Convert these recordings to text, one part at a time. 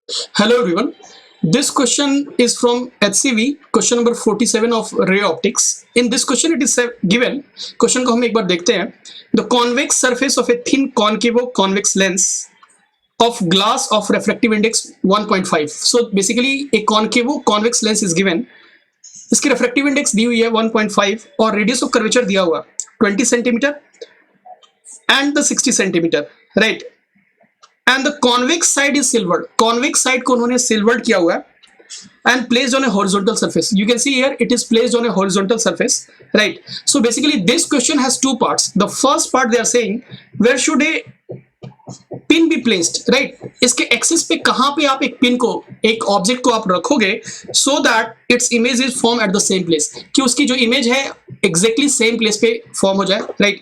Hello everyone. This question is from HCV, question number 47 of ray optics. In this question it is given, question को हम एक बार देखते हैं. The convex surface of a thin concavo convex lens of glass of refractive index 1.5. So basically a concavo convex lens is given. इसकी refractive index दी हुई है 1.5 और radius of curvature दिया हुआ 20 centimeter and the 60 centimeter, right? And the convex side is silvered. Convex side को उन्होंने silvered किया हुआ है and placed on a horizontal surface. You can see here it is placed on a horizontal surface, right? So basically this question has two parts. The first part they are saying where should a pin be placed, right? इसके axis पे कहाँ पे आप एक pin को, एक object को आप रखोगे so that its image is formed at the same place, कि उसकी जो इमेज है exactly same place पे फॉर्म हो जाए, right?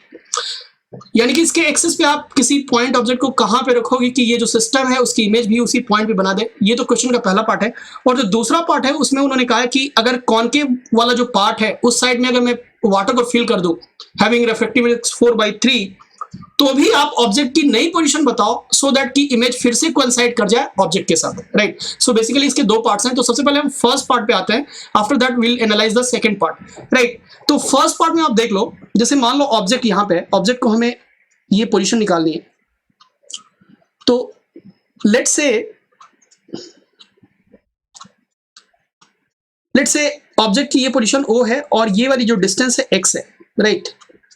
यानी कि इसके एक्सिस पे आप किसी पॉइंट ऑब्जेक्ट को कहां पे रखोगे कि ये जो सिस्टम है उसकी इमेज भी उसी पॉइंट पे बना दे. ये तो क्वेश्चन का पहला पार्ट है. और जो दूसरा पार्ट है उसमें उन्होंने कहा है कि अगर कॉनकेव वाला जो पार्ट है उस साइड में अगर मैं वाटर को फिल कर दूं हैविंग रिफ्रैक्टिव इंडेक्स 4/3 तो भी आप ऑब्जेक्ट की नई पोजीशन बताओ सो दैट की इमेज फिर से कोइंसाइड कर जाए ऑब्जेक्ट के साथ, राइट? सो बेसिकली इसके दो पार्ट्स हैं. तो सबसे पहले हम फर्स्ट पार्ट पे आते हैं, after that will analyse the second part, right? तो फर्स्ट पार्ट में आप देख लो, जैसे मान लो ऑब्जेक्ट यहां पे है, ऑब्जेक्ट को हमें ये पोजीशन निकालनी है. तो लेट्स से ऑब्जेक्ट की ये पोजीशन O है और ये वाली जो डिस्टेंस है X है, राइट?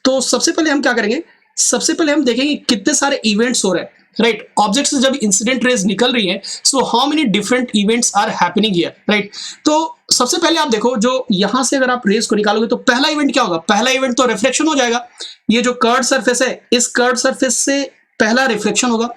तो सबसे पहले हम क्या करेंगे, सबसे पहले हम देखेंगे कितने सारे इवेंट्स हो रहे हैं, राइट? ऑब्जेक्ट से जब इंसिडेंट रेज निकल रही है so how many different events are happening here, right? तो सबसे पहले आप देखो, जो यहां से अगर आप रेज को निकालोगे तो पहला इवेंट क्या होगा? पहला इवेंट तो रिफ्लेक्शन हो जाएगा. ये जो कर्व सरफेस है इस कर्व सरफेस से पहला रिफ्लेक्शन होगा,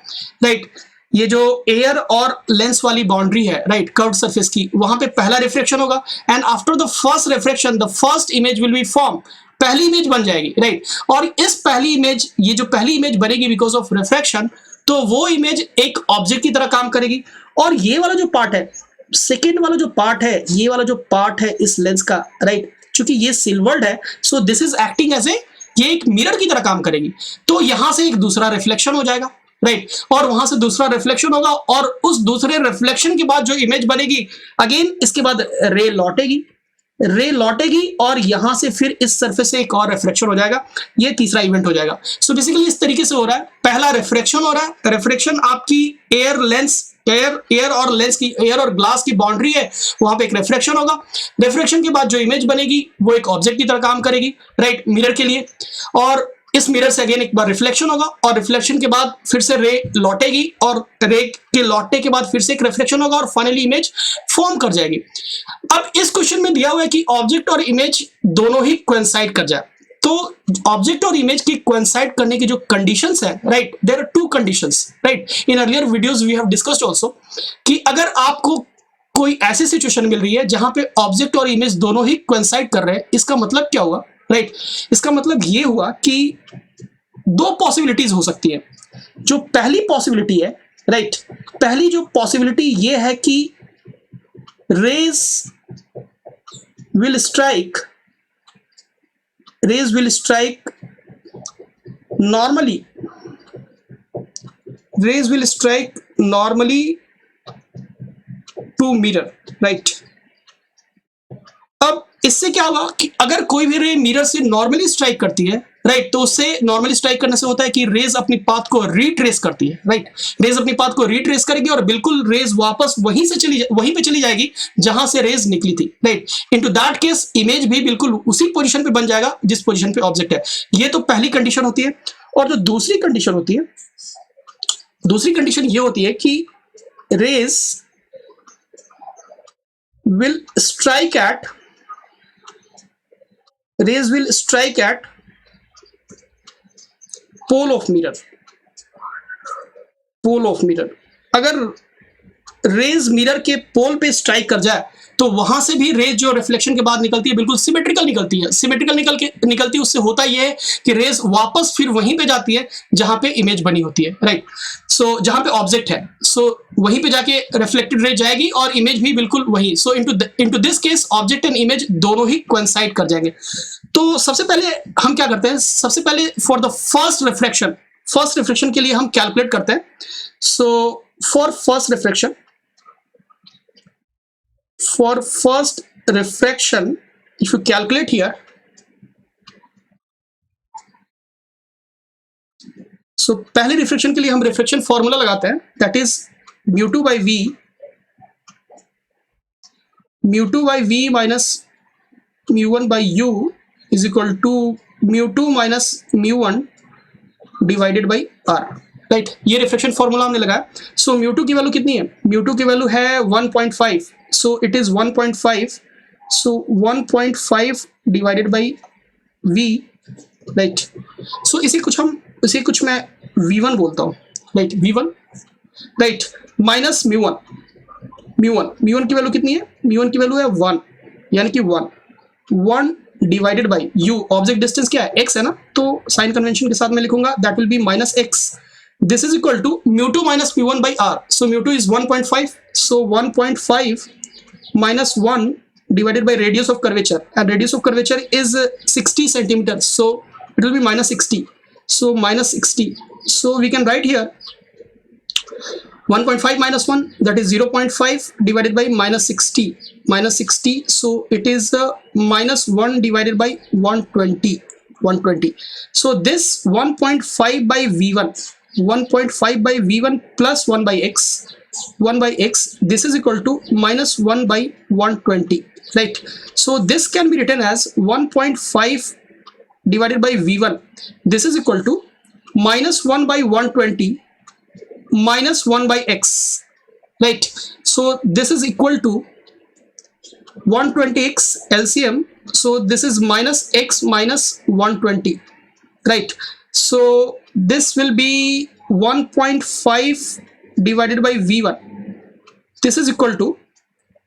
राइट? ये जो एयर और लेंस वाली बाउंड्री है, राइट, कर्व सरफेस की, वहां पे पहला रिफ्लेक्शन होगा. And after the first reflection the first image will be form, पहली इमेज बन जाएगी, राइट? और इस पहली इमेज, ये जो पहली इमेज बनेगी बिकॉज ऑफ रिफ्रैक्शन, तो वो इमेज एक ऑब्जेक्ट की तरह काम करेगी. और ये वाला जो पार्ट है, सेकेंड वाला जो पार्ट है, ये वाला जो पार्ट है इस लेंस का, राइट, क्योंकि ये सिल्वर्ड है so this is acting as a, ये एक मिरर की तरह काम करेगी. तो यहां से एक दूसरा रिफ्लेक्शन हो जाएगा, राइट? और वहां से दूसरा रिफ्लेक्शन होगा और उस दूसरे रिफ्लेक्शन के बाद जो इमेज बनेगी, अगेन इसके बाद रे लौटेगी और यहां से फिर इस सरफेस से एक और रिफ्लेक्शन हो जाएगा. ये तीसरा इवेंट हो जाएगा. सो बेसिकली इस तरीके से हो रहा है. पहला रिफ्लेक्शन हो रहा है, रिफ्लेक्शन आपकी एयर और ग्लास की बाउंड्री है, वहां पे एक रिफ्लेक्शन होगा. रिफ्लेक्शन के बाद जो इमेज बनेगी वो एक ऑब्जेक्ट की तरह काम करेगी, राइट, मिरर के लिए. और इस मिरर से अगेन एक बार रिफ्लेक्शन होगा और रिफ्लेक्शन के बाद फिर से रे लौटेगी और रे के लौटने के बाद फिर से एक रिफ्लेक्शन होगा और फाइनली इमेज फॉर्म कर जाएगी. अब इस क्वेश्चन में दिया हुआ है कि ऑब्जेक्ट और इमेज दोनों ही कोइंसाइड कर जाए. तो ऑब्जेक्ट और इमेज की कोइंसाइड करने की जो कंडीशंस है, right, there are two conditions, right? In earlier videos we have discussed also कि अगर आपको कोई ऐसी सिचुएशन मिल रही है जहां पे ऑब्जेक्ट और इमेज दोनों ही कोइंसाइड कर रहे हैं, इसका मतलब क्या हुआ, राइट? इसका मतलब ये हुआ कि दो पॉसिबिलिटीज हो सकती है. जो पहली पॉसिबिलिटी है, राइट, पहली जो पॉसिबिलिटी ये है कि rays will strike normally to mirror, राइट? अब इससे क्या होगा कि अगर कोई भी रे मिरर से नॉर्मली स्ट्राइक करती है, राइट, तो उससे नॉर्मली स्ट्राइक करने से होता है कि रेज अपनी पाथ को रिट्रेस करती है, राइट? रेज अपनी पाथ को रिट्रेस करेगी और बिल्कुल रेज वापस वहीं पे चली जाएगी जहां से रेज निकली थी, right? Into that case image भी बिल्कुल उसी पोजीशन पे बन जाएगा जिस पोजीशन पे ऑब्जेक्ट है. ये तो पहली कंडीशन होती है. और जो दूसरी कंडीशन ये होती है कि rays will strike at pole of mirror. अगर रेज मिरर के पोल पे स्ट्राइक कर जाए तो वहां से भी रेज जो रिफ्लेक्शन के बाद निकलती है बिल्कुल सिमेट्रिकल निकलती है. निकलती है उससे होता यह है कि रेज वापस फिर वहीं पे जाती है जहां पे इमेज बनी होती है, राइट? सो जहां पे ऑब्जेक्ट है, सो वहीं पे जाके रिफ्लेक्टेड रेज जाएगी और इमेज भी बिल्कुल वही. सो into this case object and image दोनों ही कोइंसाइड कर जाएंगे. तो सबसे पहले हम क्या करते हैं, सबसे पहले फॉर द फर्स्ट रिफ्लेक्शन के लिए हम कैलकुलेट करते हैं. So for first reflection for first refraction, if you calculate here, so पहले रिफ्रैक्शन के लिए हम रिफ्रैक्शन फॉर्मूला लगाते हैं, that is mu2 by v minus mu1 by u is equal to mu2 minus mu1 divided by r, right. ये refraction formula हमने लगाया। सो mu2 की वैल्यू कितनी है? mu2 की वैल्यू है 1.5, so it is 1.5, so 1.5 divided by v, right. So इसे कुछ मैं v1 बोलता हूँ, right, v1, right, minus mu1 की वैल्यू कितनी है? mu1 की वैल्यू है 1, यानी कि 1 divided by u, object distance क्या है? x है ना, तो साइन कन्वेंशन के साथ मैं लिखूंगा that will be minus x, this is equal to mu2 minus mu1 by r, so mu2 is 1.5, so 1.5 minus 1 divided by radius of curvature, and radius of curvature is 60 centimeters, so it will be minus 60, so minus 60, so we can write here 1.5 minus 1, that is 0.5 divided by minus 60, so it is minus 1 divided by 120, so this 1.5 by v1 plus 1 by x, this is equal to minus 1 by 120, right? So this can be written as 1.5 divided by v1, this is equal to minus 1 by 120 minus 1 by x, right? So this is equal to 120x LCM, so this is minus x minus 120, right? So this will be 1.5 divided by v1, this is equal to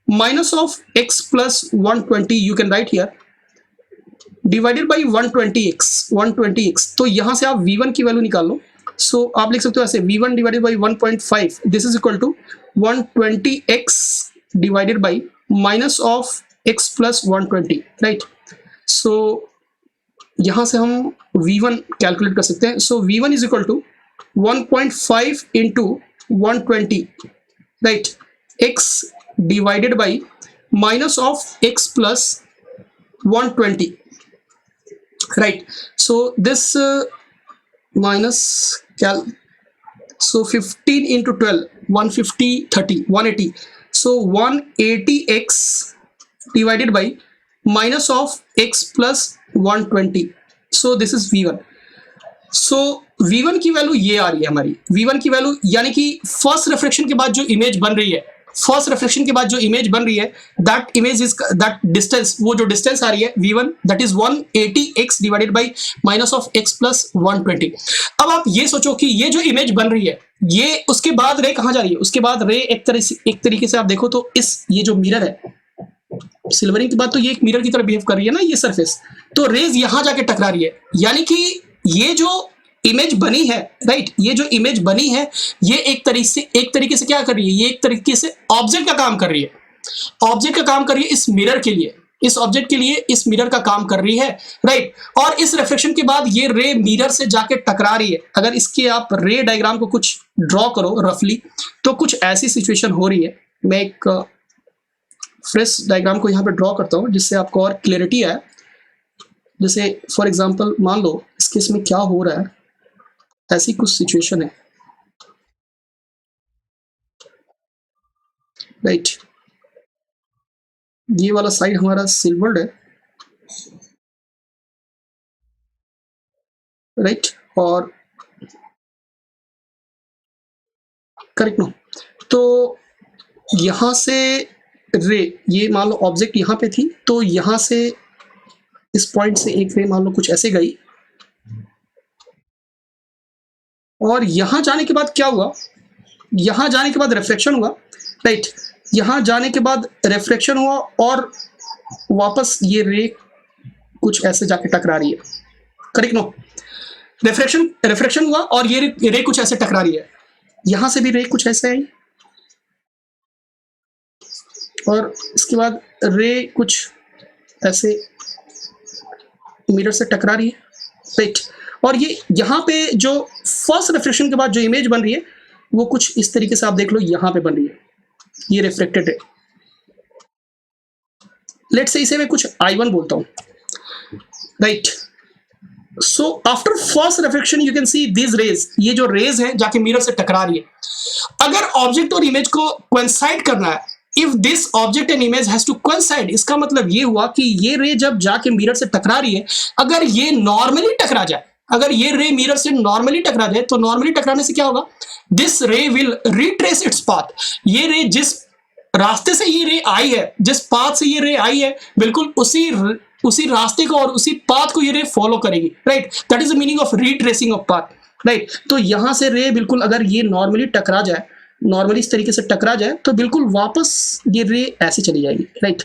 minus of x plus 120, you can write here, divided by 120x, तो यहां से आप v1 की value निकाल लो, सो आप लिख सकते हो ऐसे v1 divided by 1.5, this is equal to 120x divided by minus of x plus 120, right. So यहां से हम v1 कैलकुलेट कर सकते हैं, so v1 is equal to 1.5 into 120, right, x divided by minus of x plus 120, right? So this minus so 15 into 12, 150, 30, 180, so 180x divided by minus of x plus 120, so this is v1, so v1 की value ये आ रही है हमारी, v1 की value, यानी कि first refraction के बाद जो इमेज बन रही है, that image is that distance, वो जो डिस्टेंस आ रही है v1, that is 180x divided by minus of x plus 120। अब आप ये सोचो कि ये जो इमेज बन रही है, ये उसके बाद रे कहाँ जा रही है? उसके बाद रे एक तरीके से आप देखो तो ये जो मिरर है, सिल्वरिंग के बाद तो ये एक मिरर की तरह बिहेव कर रही है ना ये सरफेस, तो रेज यहां जाके टकरा रही है, यानी कि ये जो इमेज बनी है, राइट, ये जो इमेज बनी है, ये एक तरीके से क्या कर रही है? ये एक तरीके से ऑब्जेक्ट का काम कर रही है, इस मिरर के लिए, इस ऑब्जेक्ट के लिए इस मिरर का काम कर रही है, राइट। और इस रिफ्लेक्शन के बाद ये रे मिरर से जाके टकरा रही है। अगर इसके आप रे डायग्राम को कुछ ड्रॉ करो रफली, तो कुछ ऐसी सिचुएशन हो रही है। मैं एक फ्रेश डायग्राम को यहाँ पे ड्रॉ करता हूँ जिससे आपको और क्लियरिटी आए। जैसे फॉर एग्जांपल मान लो इस केस में क्या हो रहा है, ऐसी कुछ सिचुएशन है, राइट। ये वाला साइड हमारा सिल्वर्ड है, राइट, और करेक्ट नो। तो यहां से रे, ये मान लो ऑब्जेक्ट यहां पे थी, तो यहां से इस पॉइंट से एक रे मान लो कुछ ऐसे गई, और यहां जाने के बाद क्या हुआ? यहां जाने के बाद रिफ्लेक्शन हुआ, राइट। यहां जाने के बाद रिफ्लेक्शन हुआ और वापस ये रे कुछ ऐसे जाके टकरा रही है, करेक्ट नो। रिफ्लेक्शन हुआ और ये रे कुछ ऐसे टकरा रही है, यहां से भी रे कुछ ऐसे आई, और इसके बाद रे कुछ ऐसे मिरर से टकरा रही है, राइट। और ये यहाँ पे जो फर्स्ट रिफ्लेक्शन के बाद जो इमेज बन रही है वो कुछ इस तरीके से आप देख लो, यहाँ पे बन रही है, ये रिफ्लेक्टेड है, लेट्स से इसे मैं कुछ I1 बोलता हूँ, राइट। So after first reflection you can see this rays, ये जो रेज है जाके मिरर से टकरा रही है। अगर ऑब्जेक्ट और इमेज को कोइंसाइड करना है, if this object and image has to coincide, इसका मतलब ये हुआ कि ये रे जब जाके मिरर से टकरा रही है, अगर ये नॉर्मली टकरा जाए, अगर ये रे मिरर से नॉर्मली टकरा जाए, तो नॉर्मली टकराने से क्या होगा, दिस रे विल रिट्रेस इट्स पाथ। ये रे जिस रास्ते से ये रे आई है, जिस पाथ से ये रे आई है, बिल्कुल उसी रास्ते को और उसी पाथ को ये रे फॉलो करेगी, right. That is the meaning of retracing of path, right. तो यहां से रे बिल्कुल अगर ये नॉर्मली टकरा जाए, नॉर्मली इस तरीके से टकरा जाए, तो बिल्कुल वापस ये रे ऐसे चली जाएगी, राइट।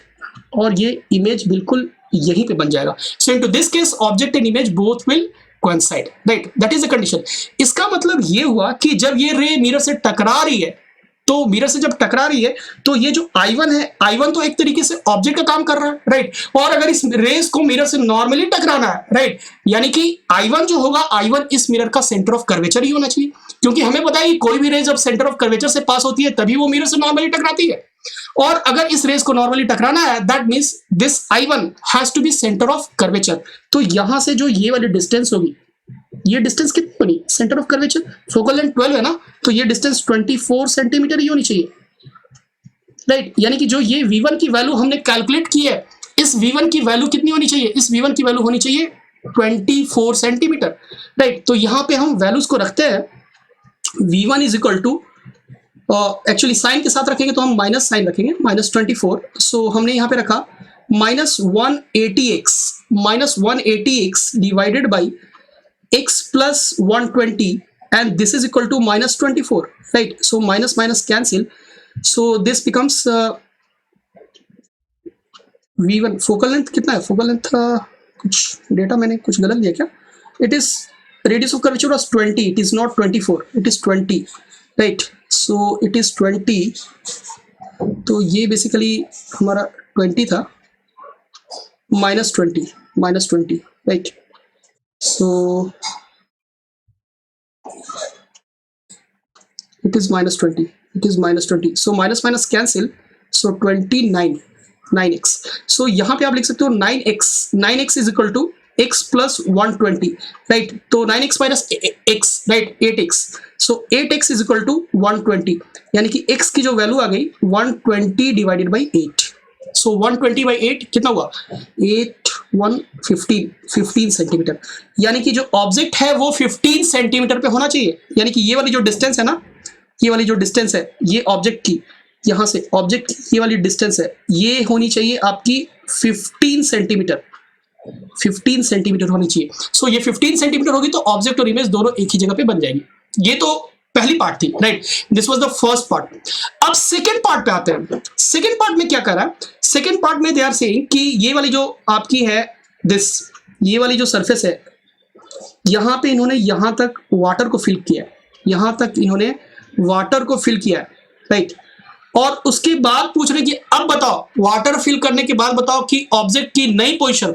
और ये इमेज बिल्कुल यहीं पे बन जाएगा। सो into this case object and image both will coincide, right. That is the condition. इसका मतलब ये हुआ कि जब ये रे मिरर से टकरा रही है, तो मिरर से जब टकरा रही है, तो ये जो I1 है, I1 तो एक तरीके से ऑब्जेक्ट का काम कर रहा है, राइट। और अगर इस रेस को मिरर से नॉर्मली टकराना है, राइट, यानी कि I1 जो होगा, I1 इस मिरर का सेंटर ऑफ कर्वेचर ही होना चाहिए, क्योंकि हमें पता है कि कोई भी रेस जब सेंटर ऑफ कर्वेचर से पास होती है तभी वो मिरर से नॉर्मली टकराती है। और अगर इस रेस को नॉर्मली टकराना है, that means this I1 has to be centre of curvature. तो यहां से जो ये वाली डिस्टेंस होगी, ये डिस्टेंस कितनी बनी, centre of curvature, focal length 12 है ना, तो ये डिस्टेंस 24 सेंटीमीटर ही होनी चाहिए, राइट। यानी कि जो ये V1 की वैल्यू हमने कैलकुलेट की है, इस V1 की वैल्यू कितनी होनी चाहिए, इस V1 की वैल्यू होनी चाहिए 24 सेंटीमीटर, राइट। तो यहां पे हम वैल्यूज को रखते हैं, V1 is equal to, actually sign के साथ रखेंगे तो हम माइनस साइन रखेंगे, -24। सो हमने यहाँ पे रखा -180x divided by x plus 120 and this is equal to -24, right? So minus minus cancel, so this becomes V1 focal length कितना है, focal length कुछ डेटा मैंने कुछ गलत दिया क्या, it is radius of curvature was 20, it is not 24, it is 20, right? So it is 20, तो ये बेसिकली हमारा 20 था, -20, right? So it is -20, so minus minus cancel, so 29, 9x। so यहाँ पे आप लिख सकते हो 9x is equal to x plus 120, right? तो 9x minus x, right, 8x, so 8x is equal to 120, यानी कि x की जो वैल्यू आ गई 120 डिवाइडेड बाई 8, so 120 बाई 8 कितना हुआ, 15 सेंटीमीटर, यानी कि जो ऑब्जेक्ट है वो 15 सेंटीमीटर पे होना चाहिए। यानी कि ये वाली जो डिस्टेंस है ना, ये वाली जो डिस्टेंस है, ये ऑब्जेक्ट की, यहाँ से ऑब्जेक्ट ये वाली डिस्टेंस है, ये होनी चाहिए आपकी 15 सेंटीमीटर, 15 सेंटीमीटर होनी चाहिए। सो ये 15 सेंटीमीटर होगी तो ऑब्जेक्ट और इमेज दोनों एक ही जगह पे बन जाएगी। ये तो पहली पार्ट थी, right, this was the first part. अब सेकंड पार्ट पे आते हैं। सेकंड पार्ट में क्या कर रहा है, सेकंड पार्ट में दे आर सेइंग कि ये वाली जो आपकी है दिस, ये वाली जो सरफेस है, यहाँ पे इन्होंने यहाँ तक वाटर को फिल किया है, यहाँ तक इन्होंने वाटर को फिल किया है, राइट। और उसके बाद पूछ रहे कि अब बताओ, वाटर फिल करने के बाद बताओ कि ऑब्जेक्ट की नई पोजीशन,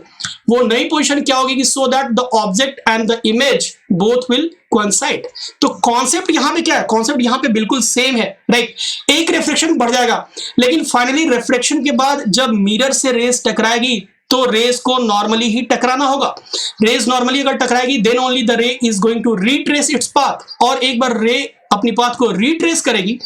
वो नई पोजीशन क्या होगी कि so that the object and the image both will coincide. तो कॉन्सेप्ट यहाँ पे क्या है, कॉन्सेप्ट यहाँ पे बिल्कुल सेम है, राइट। एक रिफ्लेक्शन बढ़ जाएगा, लेकिन फाइनली रिफ्लेक्शन के बाद जब मिरर से रेस टकराएगी तो रेस को नॉर्मली ही टकराना होगा। रेस नॉर्मली अगर टकराएगी then only the ray is going to retrace its path, और एक बार रे अपनी पाथ को रिट्रेस करेगी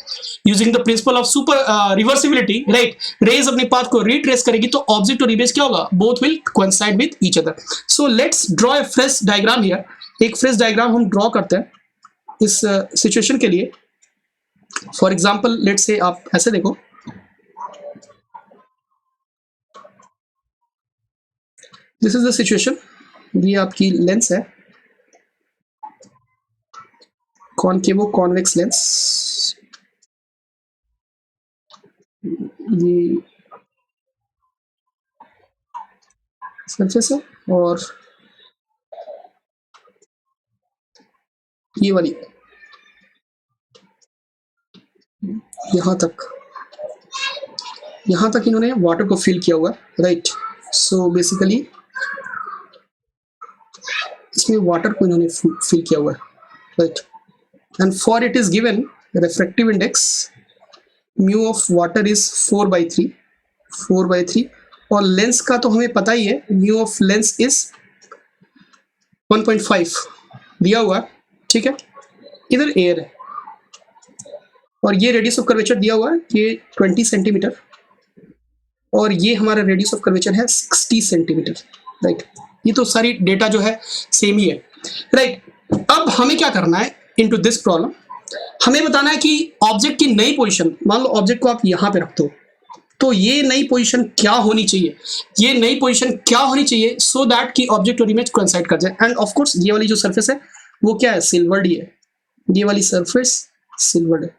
using the principle of super reversibility, right, rays अपनी पाथ को रिट्रेस करेगी तो ऑब्जेक्ट और इमेज क्या होगा, both will coincide with each other. So let's draw a fresh diagram here. एक फ्रेश डायग्राम हम ड्रॉ करते हैं इस सिचुएशन के लिए। फॉर एग्जांपल लेट्स से आप ऐसे देखो, दिस इज द सिचुएशन, ये आपकी लेंस है, कॉनकेवो कॉन्वेक्स लेंस, ये सरफेस है और ये वाली यहाँ तक इन्होंने वाटर को फिल किया हुआ, राइट। सो बेसिकली इसमें वाटर को इन्होंने फिल किया हुआ है, right. And for it is given refractive index mu of water is 4/3, और लेंस का तो हमें पता ही है, म्यू ऑफ लेंस इज 1.5 दिया हुआ, ठीक है। इधर एयर है और ये रेडियस ऑफ कर्वेचर दिया हुआ है, ये 20 सेंटीमीटर और ये हमारा रेडियस ऑफ कर्वेचर है 60 सेंटीमीटर, राइट। ये तो सारी डेटा जो है सेम ही है, राइट। अब हमें क्या करना है इनटू दिस प्रॉब्लम, हमें बताना है कि ऑब्जेक्ट की नई पोजीशन, मान लो ऑब्जेक्ट को आप यहाँ पे रखते हो, तो ये नई पोजीशन क्या होनी चाहिए, ये नई पोजीशन क्या होनी चाहिए सो दैट कि ऑब्जेक्ट और इमेज कोइंसाइड कर जाए। एंड ऑफ कोर्स ये वाली जो सरफेस है वो क्या है, सिल्वर्ड ही है, ये वाली सरफेस सिल्वर्ड है।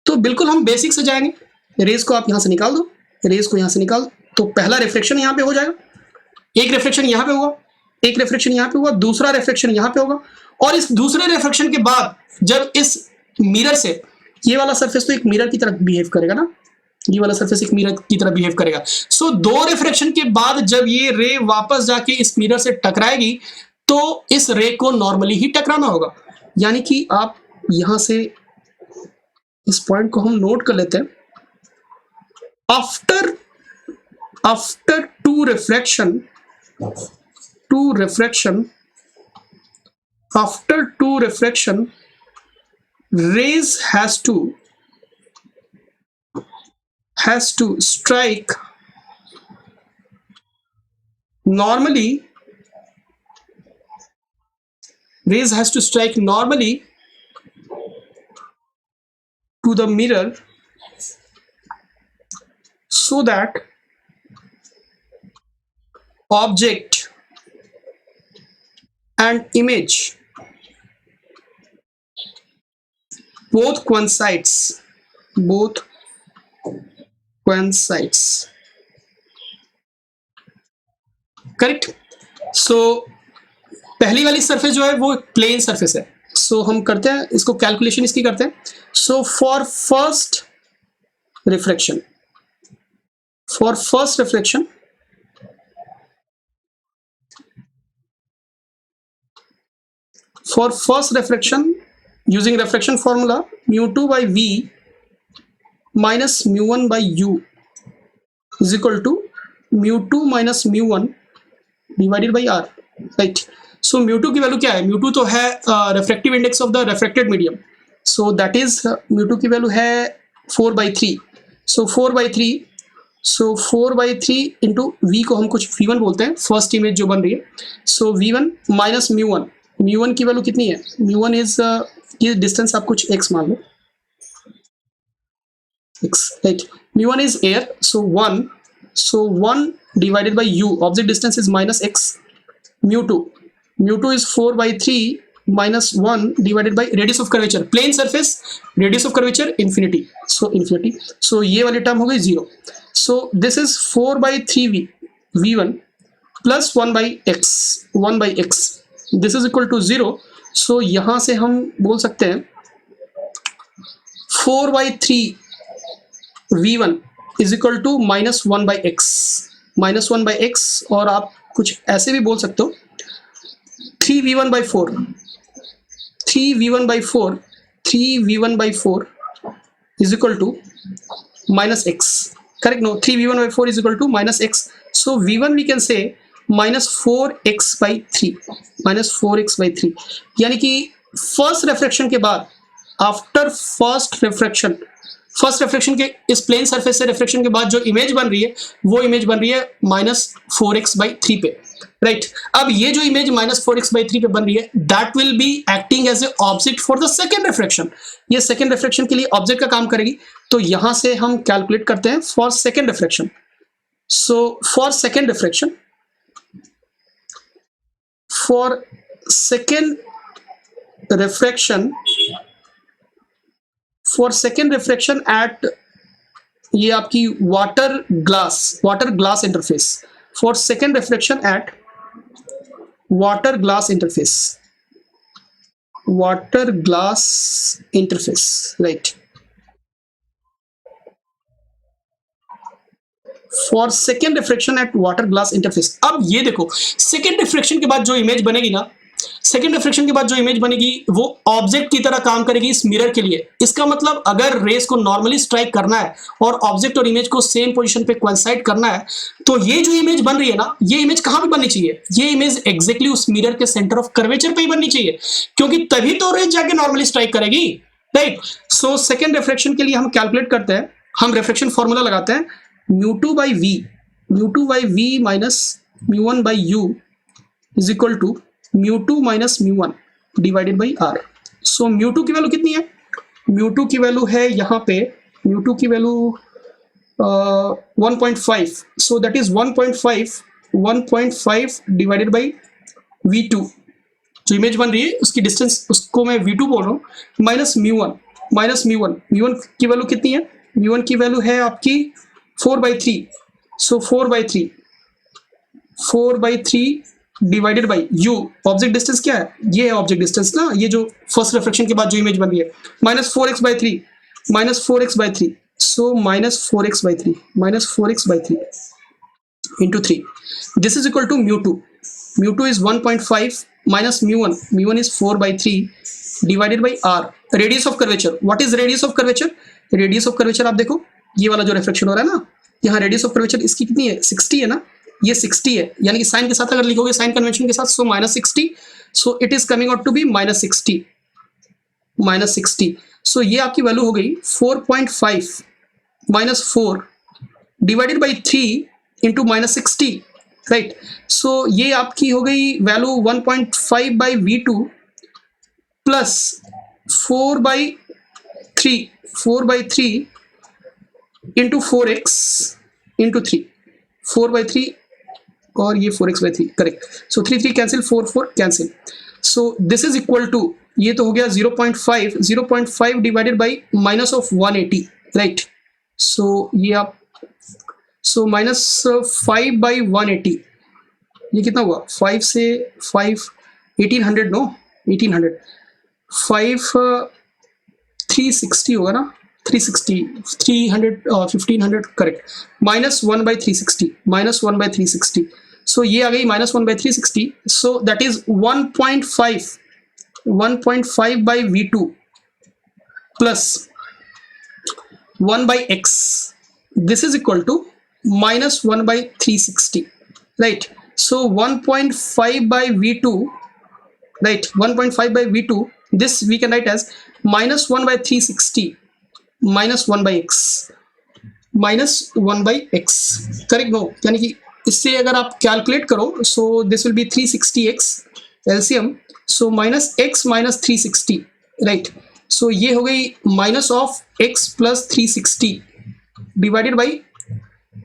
तो बिल्कुल हम बेसिक से जाएंगे, रेज को आप यहाँ से निकाल दो, रेज को यहाँ से निकाल, तो पहला रिफ्लेक्शन यहाँ पे हो जाएगा, एक रिफ्लेक्शन यहाँ पे होगा, एक रिफ्लेक्शन यहाँ पे होगा, दूसरा रिफ्लेक्शन यहाँ पे होगा, और इस दूसरे रिफ्लेक्शन के बाद जब इस मिरर से, ये वाला सरफेस तो एक मिरर की तरह बिहेव करेगा ना, ये वाला सरफेस एक मिरर की तरह बिहेव करेगा। सो दो रिफ्लेक्शन के बाद जब ये रे वापस जाके इस मिरर से टकराएगी तो इस रे को नॉर्मली ही टकराना होगा। यानी कि आप यहां से इस पॉइंट को हम नोट कर लेते हैं, after two reflection, after two reflection, rays has to strike normally, rays has to strike normally to the mirror so that object and image both coincides, correct. So पहली वाली सरफेस जो है वो प्लेन सरफेस है, सो हम करते हैं इसको, कैलकुलेशन इसकी करते हैं। So for first reflection using reflection formula, mu2 by v minus mu1 by u is equal to mu2 minus mu1 divided by r, right। so mu2 की वैल्यू क्या है, mu2 तो है refractive index of the refracted medium, so that is mu2 की value है 4/3, so 4/3 into v को हम कुछ v1 बोलते हैं, फर्स्ट इमेज जो बन रही है, so v1 minus mu1 की वैल्यू कितनी है, mu1 इज ये डिस्टेंस आप कुछ x मान लो, x, right. mu1 is air, so 1 divided by u, object distance is minus x, mu2 is 4/3 minus 1 divided by radius of curvature, plane surface, radius of curvature infinity, so ये वाली term हो गई 0, so this is 4/3 v1 plus 1 by x, this is equal to 0, so यहां से हम बोल सकते हैं 4/3 v1 is equal to minus 1 by x, और आप कुछ ऐसे भी बोल सकते हो 3v1 by 4 is equal to minus x, correct, no, 3v1 by 4 is equal to minus x, so v1 we can say minus 4x by 3, यानी कि फर्स्ट रिफ्लेक्शन के बाद, आफ्टर फर्स्ट रिफ्लेक्शन के इस प्लेन सरफेस से reflection के बाद जो इमेज बन रही है वो इमेज बन रही है -4x/3 पे, राइट। अब ये जो इमेज -4x/3 पे बन रही है that will be acting as a object for the second reflection, ये सेकेंड रिफ्लेक्शन के लिए ऑब्जेक्ट का काम करेगी। तो यहां से हम कैलकुलेट करते हैं for second reflection, so for second reflection eight ये आपकी water glass interface, for second reflection eight water glass interface, right. For second reflection eight water glass interface. अब ये देखो सेकेंड रिफ्लेक्शन के बाद जो इमेज बनेगी ना सेकेंड रिफ्लेक्शन के बाद जो इमेज बनेगी वो ऑब्जेक्ट की तरह काम करेगी इस मिरर के लिए। इसका मतलब अगर रेस को नॉर्मली स्ट्राइक करना है और ऑब्जेक्ट और इमेज को सेम पोजीशन पे कोइंसाइड करना है, तो ये जो इमेज बन रही है ना, ये इमेज कहां पे बननी चाहिए? ये इमेज एग्जैक्टली उस मिरर के सेंटर ऑफ कर्वेचर पे ही बननी चाहिए, क्योंकि तभी तो रेस जाके नॉर्मली स्ट्राइक करेगी, राइट। सो सेकेंड रिफ्लेक्शन के लिए हम कैलकुलेट करते हैं, हम रिफ्लेक्शन फॉर्मूला लगाते हैं म्यू2 बाई वी माइनस म्यू1 by u is equal to म्यू2 माइनस म्यू1 डिवाइडेड बाई आर। सो म्यू2 की वैल्यू कितनी है? म्यू2 की वैल्यू है यहाँ पे, म्यू2 की value 1.5, so that is 1.5 divided by v2, जो इमेज बन रही है उसकी डिस्टेंस, उसको मैं v2 बोल रहा हूँ, माइनस म्यू1 की वैल्यू कितनी है? म्यू1 की वैल्यू है आपकी 4/3, सो 4/3 divided by u। Object distance क्या है? ये है ऑब्जेक्ट डिस्टेंस ना, ये जो फर्स्ट रिफ्लेक्शन के बाद जो इमेज बन रही है, minus 4x/3, so minus 4x/3 into 3, this is equal to म्यू2 इज 1.5 माइनस म्यू1 is 4/3 divided by R. Radius of curvature, what is radius of curvature? Radius of curvature आप देखो, ये वाला जो रिफ्लेक्शन हो रहा है ना, यहाँ रेडियस ऑफ कर्वेचर इसकी कितनी है? 60 है ना, ये 60 है, यानी कि साइन के साथ अगर लिखोगे, साइन कन्वेंशन के साथ, so -60, so it is coming out to be -60। So ये आपकी वैल्यू हो गई 4.5 minus 4 divided by 3 into -60, right. So ये आपकी हो गई value 1.5 by v2 plus 4/3 into 4x into 3, 4/3 और ये 4x/3, correct. So 3 cancel, 4 cancel, so this is equal to, ये तो हो गया 0.5 divided by minus of 180, right. So ये आप, सो -5/180, ये कितना हुआ? 5 से 5 1800, नो 1800, 5 360 होगा ना, 360 300 1500, करेक्ट, -1/360, सो ये आ गई -1/360, so that is 1.5 by v2 plus 1/x, this is equal to -1/360, राइट। So 1.5 by v2, right, 1.5 by v2, this we can write as -1/360 minus 1/x, correct. No, यानी कि इससे अगर आप कैलकुलेट करो, so this will be 360x LCM, so -x minus 360, right. So ये हो गई minus of x plus 360 divided by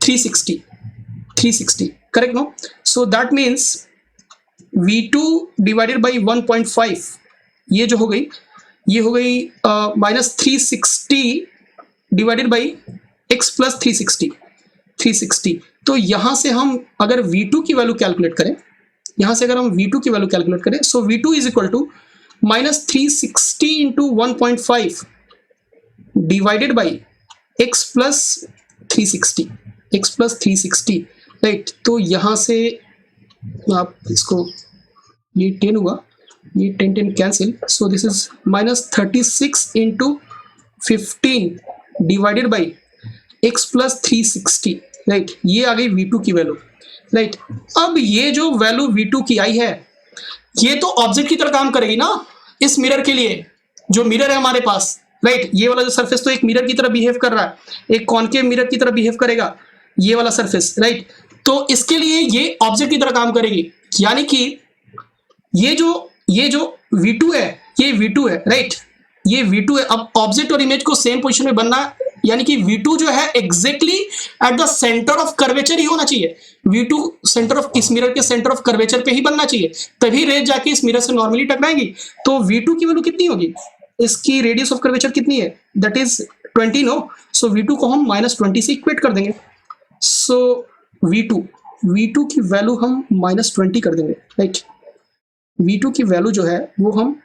360, correct. No, so that means v2 divided by 1.5, ये जो हो गई, ये हो गई -360 डिवाइडेड बाई x प्लस 360। तो यहां से हम अगर v2 की वैल्यू कैलकुलेट करें, so v2 is equal to -360 into 1.5 divided by x plus 360, राइट। तो यहां से आप इसको, ये 10 हुआ, ये 10 cancel, so this is -36 into 15 divided by x plus 360, right. ये आ गई v2 की वैल्यू, राइट। अब ये जो वैल्यू v2 की आई है, ये तो ऑब्जेक्ट की तरह काम करेगी ना इस मिरर के लिए, जो मिरर है हमारे पास, राइट। ये वाला जो सरफेस तो एक मिरर की तरह बिहेव कर रहा है, एक कॉनकेव मिरर की तरह बिहेव करेगा ये वाला सरफेस, राइट। तो इसके लिए ये ऑब्जेक्ट की तरह काम करेगी, यानी कि ये जो v2 है, ये v2 है, राइट, ये v2 है। अब ऑब्जेक्ट और इमेज को सेम पोजीशन में बनना है, यानी कि v2 जो है exactly at the centre of curvature ही होना चाहिए। v2 सेंटर ऑफ, इस मिरर के सेंटर ऑफ कर्वेचर पे ही बनना चाहिए, तभी रेज जाके इस मिरर से नॉर्मली टकराएंगी। तो v2 की वैल्यू कितनी होगी? इसकी रेडियस ऑफ कर्वेचर कितनी है? That is 20, no. So v2 को हम -20 से इक्वेट कर देंगे। सो v2 की वैल्यू हम -20 कर देंगे, राइट। v2 की वैल्यू जो है वो हम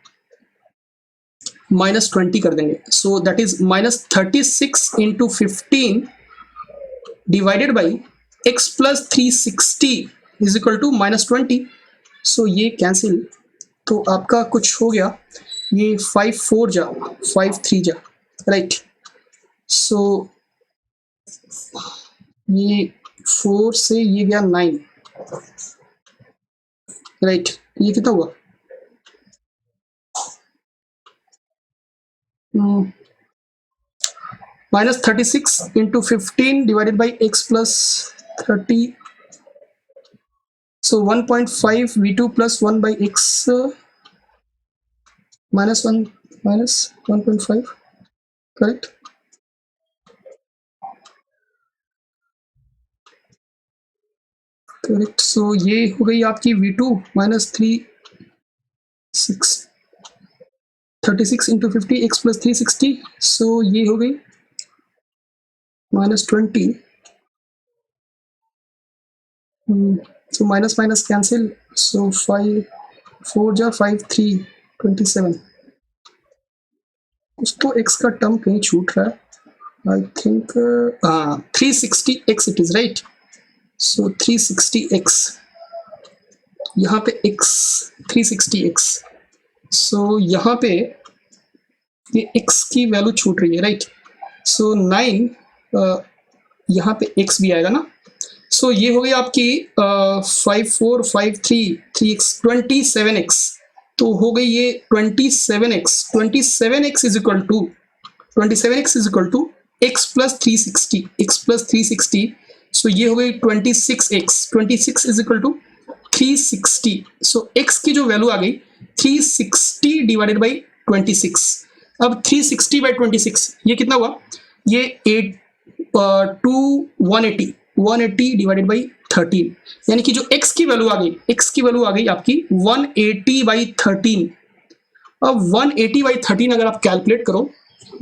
-20 कर देंगे, so that is -36 into 15 divided by x plus 360 is equal to -20, so ये कैंसिल, तो आपका कुछ हो गया, ये 5 4 जा 5 3 जा, राइट। सो ये 4 से ये गया 9, राइट। ये कितना हुआ, -36 into 15 divided by x plus 30. So 1.5 v2 plus 1 by x minus 1 minus 1.5, correct. Correct. सो ये हो गई आपकी v2 minus 36 into 50 x plus 360। So ये हो गई -20। सो माइनस माइनस कैंसिल, सो 5 4 जा 5 3 27। कुछ तो x का टर्म कहीं छूट रहा है, I think 360x it is, right. So 360x, यहाँ पे x 360x। सो यहाँ पे ये x की वैल्यू छूट रही है, राइट। सो 9 यहाँ पे x भी आएगा ना। सो ये हो गई आपकी 5 4 5 3 3x 27x। तो हो गई ये 27x is equal to 27x is equal to x plus 360। So ये हो गई 26x is equal to 360। So x की जो वैल्यू आ गई 360 डिवाइडेड बाई 26। अब 360 बाई 26 ये कितना हुआ, ये 180 डिवाइडेड बाई 13, यानी कि जो x की वैल्यू आ गई आपकी 180 बाई 13। अब 180 बाई 13 अगर आप कैलकुलेट करो,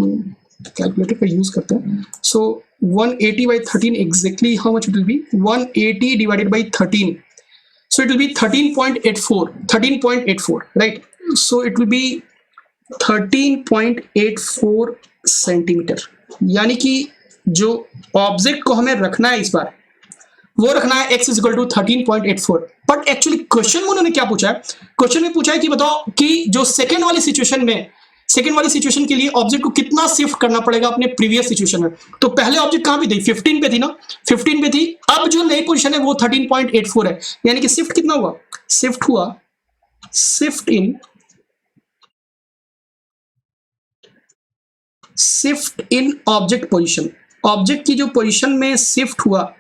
कैलकुलेटर का यूज करते हैं। सो 180 by 13 exactly how much it will be, 180 divided by 13, so it will be 13.84, right? So it will be 13.84 centimetre. यानी कि जो ऑब्जेक्ट को हमें रखना है इस बार, वो रखना है x is equal to 13.84। But actually question में उन्होंने क्या पूछा है, क्वेश्चन में पूछा है कि बताओ कि जो सेकेंड वाली सिचुएशन के लिए ऑब्जेक्ट को कितना शिफ्ट करना पड़ेगा अपने प्रीवियस सिचुएशन में। तो पहले ऑब्जेक्ट कहां पे थी, 15 पे थी ना, 15 पे थी। अब जो नई पोजीशन है वो 13.84 है, यानी कि शिफ्ट कितना हुआ, shift in object position. Object की जो पोजीशन में शिफ्ट हुआ,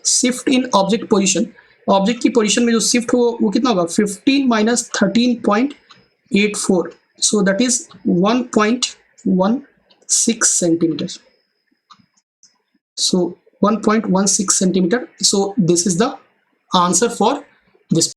shift in object position, object की पोजीशन में जो शिफ्ट हुआ वो कितना होगा, 15 minus 13.84, so that is 1.16 centimeter. So 1.16 centimeter. So this is the answer for this.